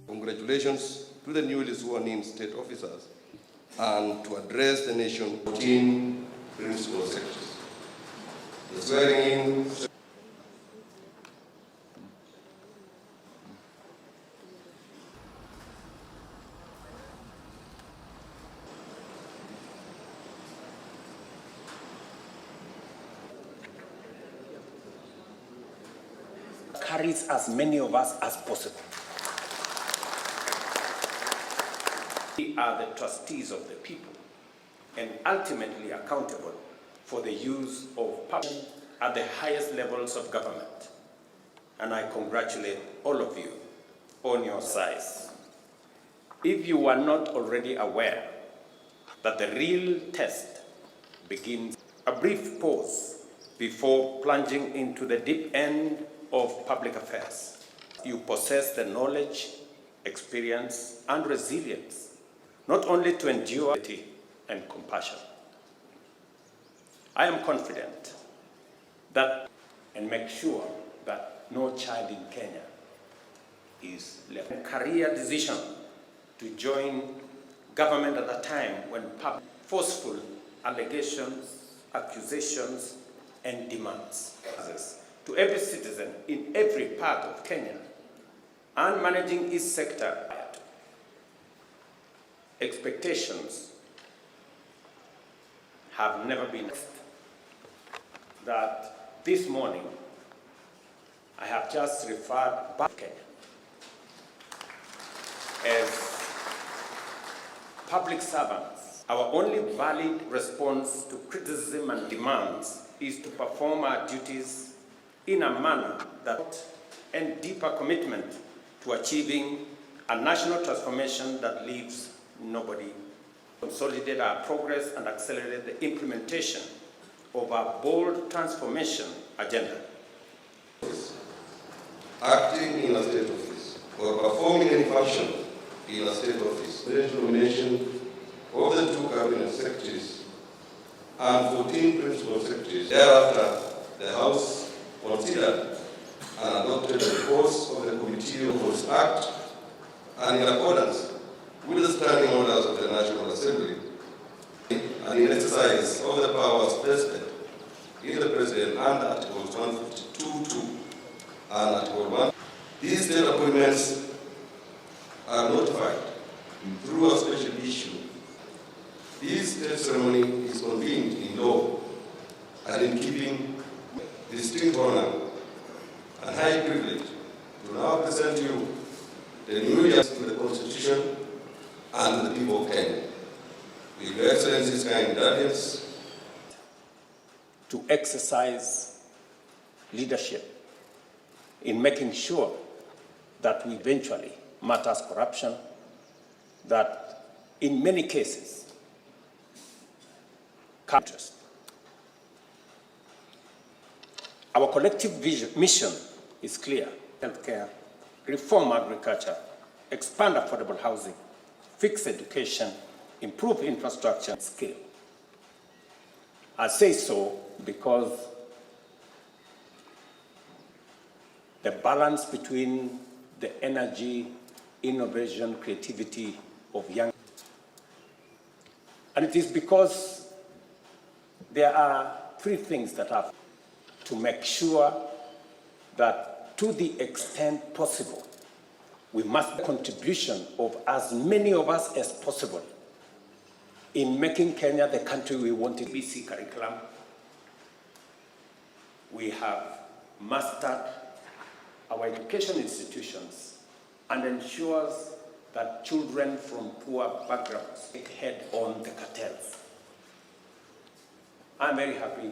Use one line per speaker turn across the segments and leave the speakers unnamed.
Congratulations to the newly sworn-in state officers and to address the nation 14 principal sectors. The swearing-in
carries as many of us as possible. We are the trustees of the people and ultimately accountable for the use of power at the highest levels of government. And I congratulate all of you on your size. If you are not already aware that the real test begins, a brief pause before plunging into the deep end of public affairs. You possess the knowledge, experience, and resilience not only to endure and compassion. I am confident that and make sure that no child in Kenya is left. A career decision to join government at a time when forceful allegations, accusations, and demands to every citizen in every part of Kenya and managing each sector. Expectations have never been that this morning I have just referred back to Kenya as public servants. Our only valid response to criticism and demands is to perform our duties in a manner that and deeper commitment to achieving a national transformation that leaves nobody. Consolidate our progress and accelerate the implementation of our bold transformation agenda.
acting in a state office or performing any function in a state office, the nomination of the 2 cabinet secretaries and 14 principal secretaries. Thereafter, the House considered and adopted the reports of the Committee of Rules Act and in accordance with the standing orders of the National Assembly and in exercise of the powers vested in the President under Articles 152.2 and Article 1. These state appointments are notified through a special issue. This state ceremony is convened in law and in keeping distinct honor and high privilege to now present you the new years to the Constitution and to the people of Kenya. With Your Excellency's kind guidance,
to exercise leadership in making sure that we eventually matters corruption, that in many cases, interest. Our collective mission is clear: healthcare, reform agriculture, expand affordable housing, fix education, improve infrastructure and scale. I say so because the balance between the energy, innovation, creativity of young, and it is because there are 3 things that have to make sure that to the extent possible, we must contribution of as many of us as possible in making Kenya the country we want it. BC curriculum. We have mastered our education institutions and ensures that children from poor backgrounds take head on the cartels. I'm very happy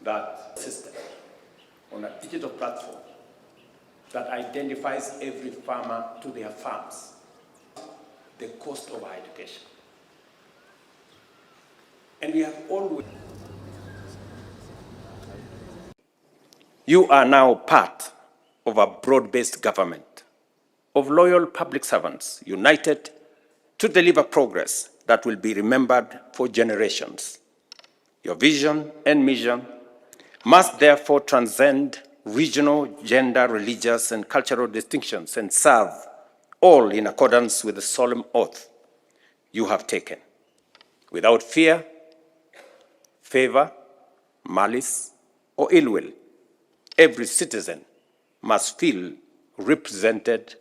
that system on a digital platform that identifies every farmer to their farms, the cost of our education. And we have always... You are now part of a broad-based government of loyal public servants united to deliver progress that will be remembered for generations. Your vision and mission must therefore transcend regional, gender, religious, and cultural distinctions and serve all in accordance with the solemn oath you have taken, without fear, favor, malice, or ill will. Every citizen must feel represented,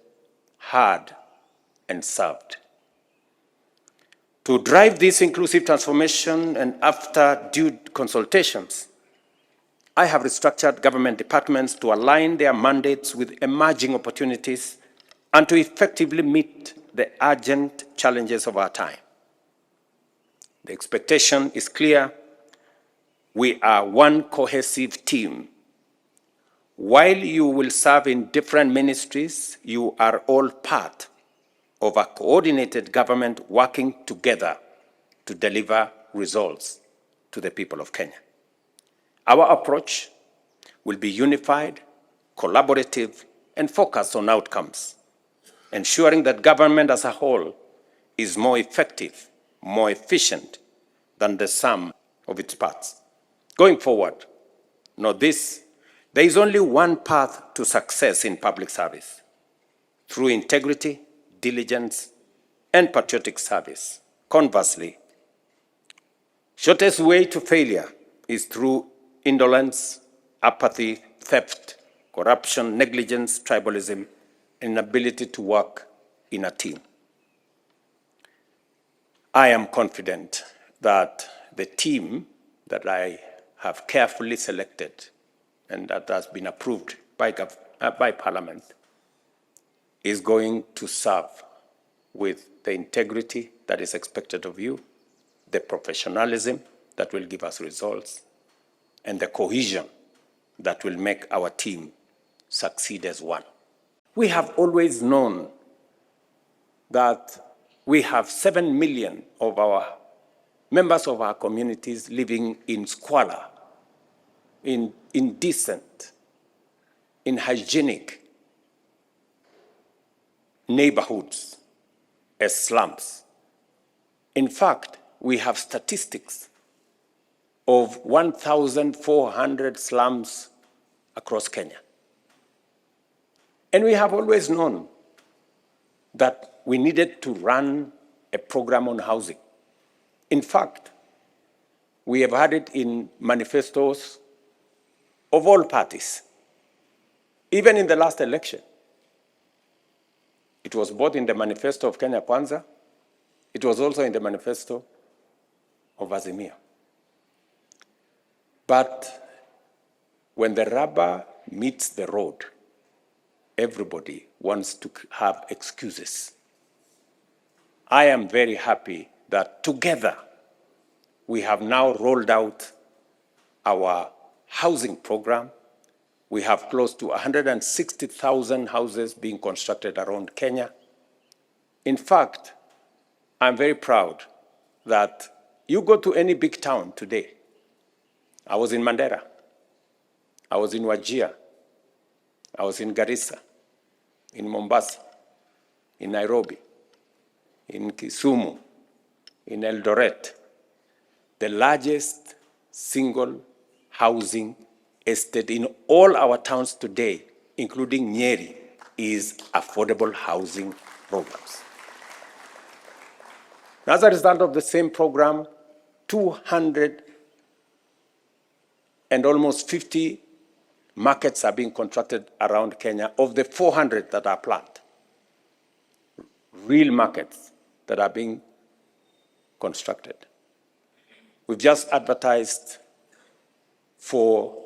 heard, and served. To drive this inclusive transformation, and after due consultations, I have restructured government departments to align their mandates with emerging opportunities and to effectively meet the urgent challenges of our time. The expectation is clear. We are one cohesive team. While you will serve in different ministries, you are all part of a coordinated government working together to deliver results to the people of Kenya. Our approach will be unified, collaborative, and focused on outcomes, ensuring that government as a whole is more effective, more efficient than the sum of its parts. Going forward, note this, there is only one path to success in public service: through integrity, diligence, and patriotic service. Conversely, shortest way to failure is through indolence, apathy, theft, corruption, negligence, tribalism, and inability to work in a team. I am confident that the team that I have carefully selected and that has been approved by Parliament is going to serve with the integrity that is expected of you, the professionalism that will give us results, and the cohesion that will make our team succeed as one. We have always known that we have 7 million of our members of our communities living in squalor, in indecent, unhygienic neighborhoods as slums. In fact, we have statistics of 1,400 slums across Kenya. And we have always known that we needed to run a program on housing. In fact, we have had it in manifestos of all parties. Even in the last election, it was both in the manifesto of Kenya Kwanza, it was also in the manifesto of Azimio. But when the rubber meets the road, everybody wants to have excuses. I am very happy that together we have now rolled out our housing program. We have close to 160,000 houses being constructed around Kenya. In fact, I'm very proud that you go to any big town today. I was in Mandera, I was in Wajir, I was in Garissa, in Mombasa, in Nairobi, in Kisumu, in Eldoret. The largest single housing estate in all our towns today, including Nyeri, is affordable housing programs. As a result of the same program, 200 and almost 50 markets are being constructed around Kenya of the 400 that are planned. Real markets that are being constructed. We've just advertised for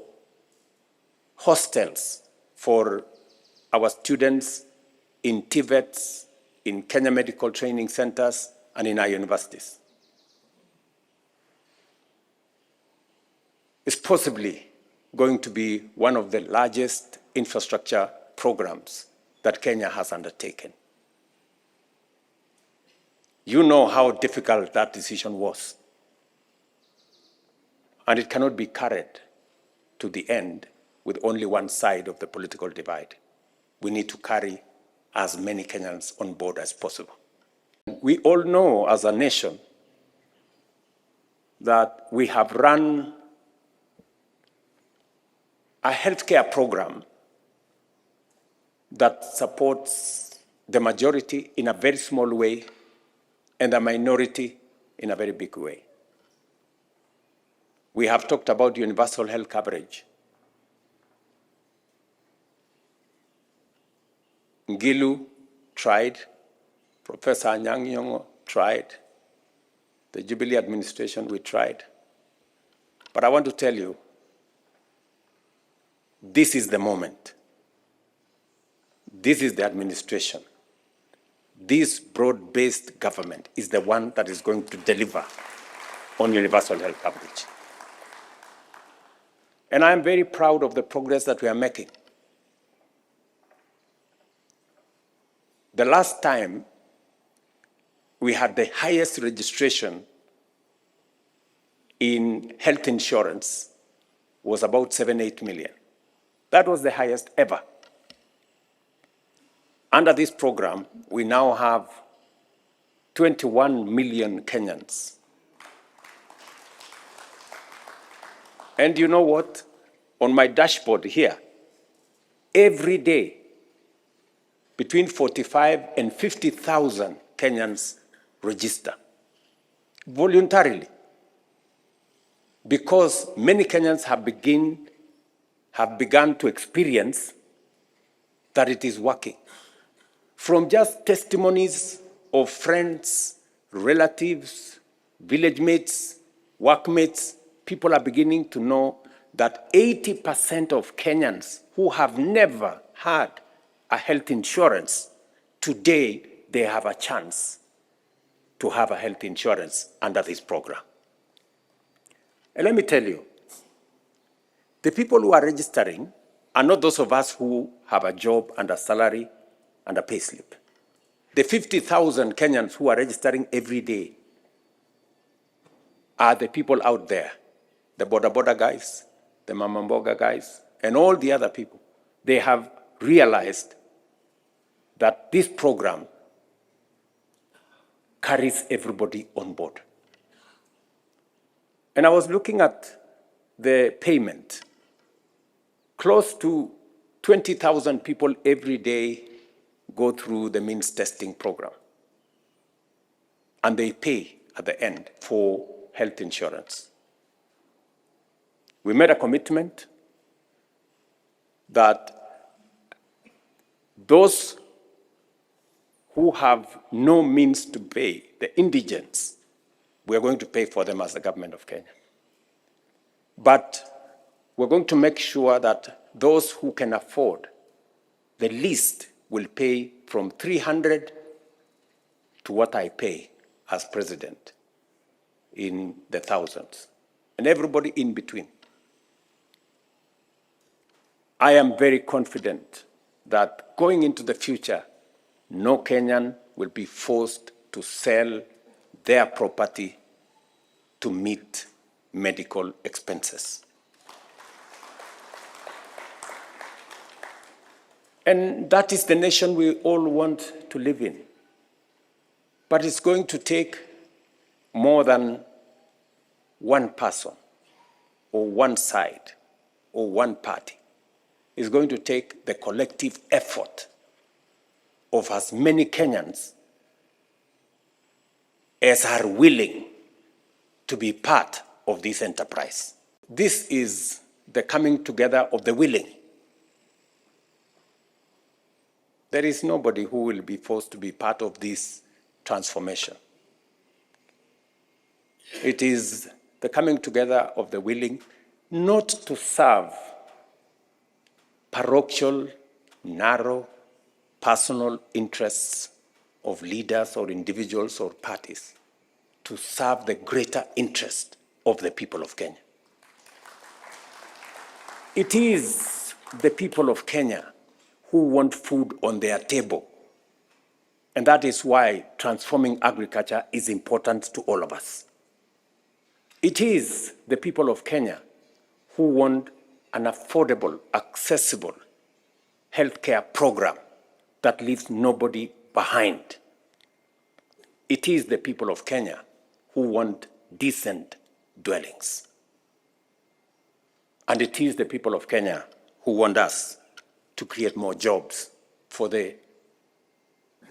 hostels for our students in TVETs, in Kenya Medical Training Centers, and in our universities. It's possibly going to be one of the largest infrastructure programs that Kenya has undertaken. You know how difficult that decision was. And it cannot be carried to the end with only one side of the political divide. We need to carry as many Kenyans on board as possible. We all know as a nation that we have run a healthcare program that supports the majority in a very small way and the minority in a very big way. We have talked about universal health coverage. Ngilu tried, Professor Anyang' Nyong'o tried, the Jubilee administration, we tried. But I want to tell you, this is the moment. This is the administration. This broad-based government is the one that is going to deliver on universal health coverage. And I am very proud of the progress that we are making. The last time we had the highest registration in health insurance was about 7-8 million. That was the highest ever. Under this program, we now have 21 million Kenyans. And you know what? On my dashboard here, every day, between 45 and 50,000 Kenyans register voluntarily, because many Kenyans have begun to experience that it is working. From just testimonies of friends, relatives, village mates, workmates, people are beginning to know that 80% of Kenyans who have never had a health insurance, today they have a chance to have a health insurance under this program. And let me tell you, the people who are registering are not those of us who have a job and a salary and a payslip. The 50,000 Kenyans who are registering every day are the people out there, the boda boda guys, the mamamboga guys, and all the other people. They have realized that this program carries everybody on board. And I was looking at the payment. Close to 20,000 people every day go through the means testing program. And they pay at the end for health insurance. We made a commitment that those who have no means to pay, the indigents, we are going to pay for them as the government of Kenya. But we're going to make sure that those who can afford the least will pay from 300 to what I pay as president, in the thousands, and everybody in between. I am very confident that going into the future, no Kenyan will be forced to sell their property to meet medical expenses. And that is the nation we all want to live in. But it's going to take more than one person or one side or one party. It's going to take the collective effort of as many Kenyans as are willing to be part of this enterprise. This is the coming together of the willing. There is nobody who will be forced to be part of this transformation. It is the coming together of the willing, not to serve parochial, narrow, personal interests of leaders or individuals or parties, to serve the greater interest of the people of Kenya. It is the people of Kenya who want food on their table. And that is why transforming agriculture is important to all of us. It is the people of Kenya who want an affordable, accessible healthcare program that leaves nobody behind. It is the people of Kenya who want decent dwellings. And it is the people of Kenya who want us to create more jobs for the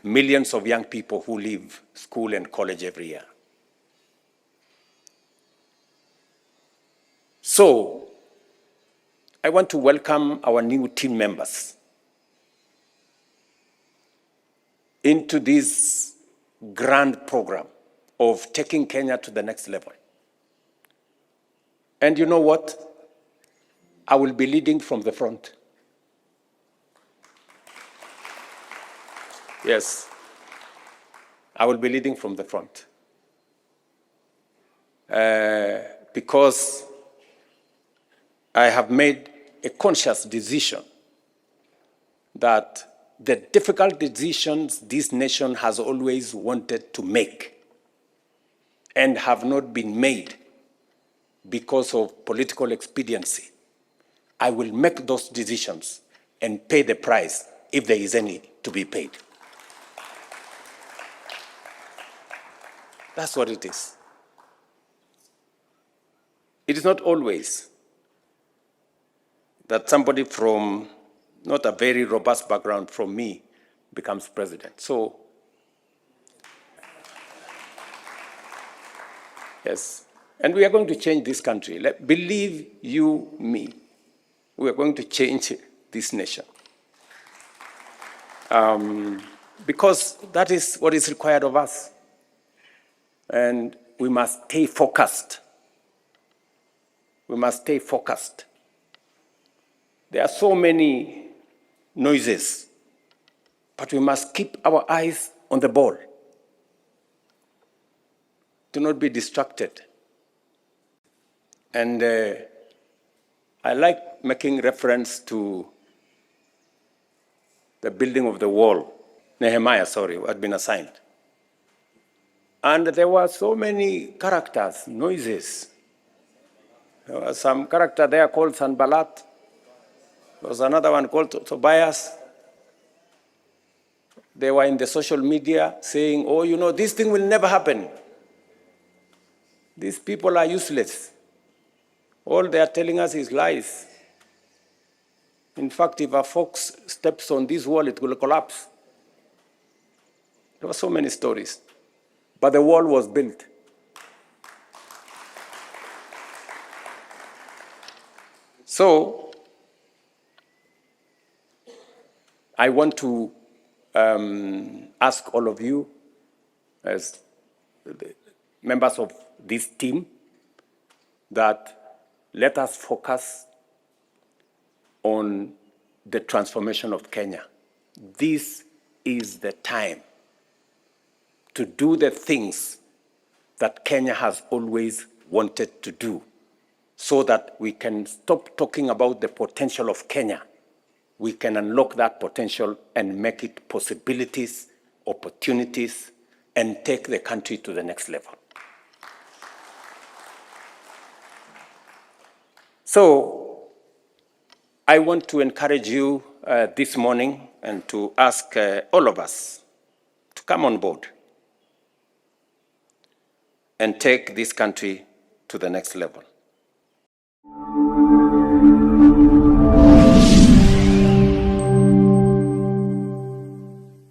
millions of young people who leave school and college every year. So, I want to welcome our new team members into this grand program of taking Kenya to the next level. And you know what? I will be leading from the front. Yes, I will be leading from the front. Because I have made a conscious decision that the difficult decisions this nation has always wanted to make and have not been made because of political expediency, I will make those decisions and pay the price if there is any to be paid. That's what it is. It is not always that somebody from not a very robust background from me becomes president. So, yes, and we are going to change this country. Believe you me, we are going to change this nation. Because that is what is required of us. And we must stay focused. We must stay focused. There are so many noises, but we must keep our eyes on the ball. Do not be distracted. And I like making reference to the building of the wall. Nehemiah, sorry, had been assigned. And there were so many characters, noises. There was some character there called Sanballat. There was another one called Tobias. They were in the social media saying, oh, you know, this thing will never happen. These people are useless. All they are telling us is lies. In fact, if a fox steps on this wall, it will collapse. There were so many stories. But the wall was built. So, I want to ask all of you, as the members of this team, that let us focus on the transformation of Kenya. This is the time to do the things that Kenya has always wanted to do, so that we can stop talking about the potential of Kenya. We can unlock that potential and make it possibilities, opportunities, and take the country to the next level. So, I want to encourage you this morning and to ask all of us to come on board and take this country to the next level.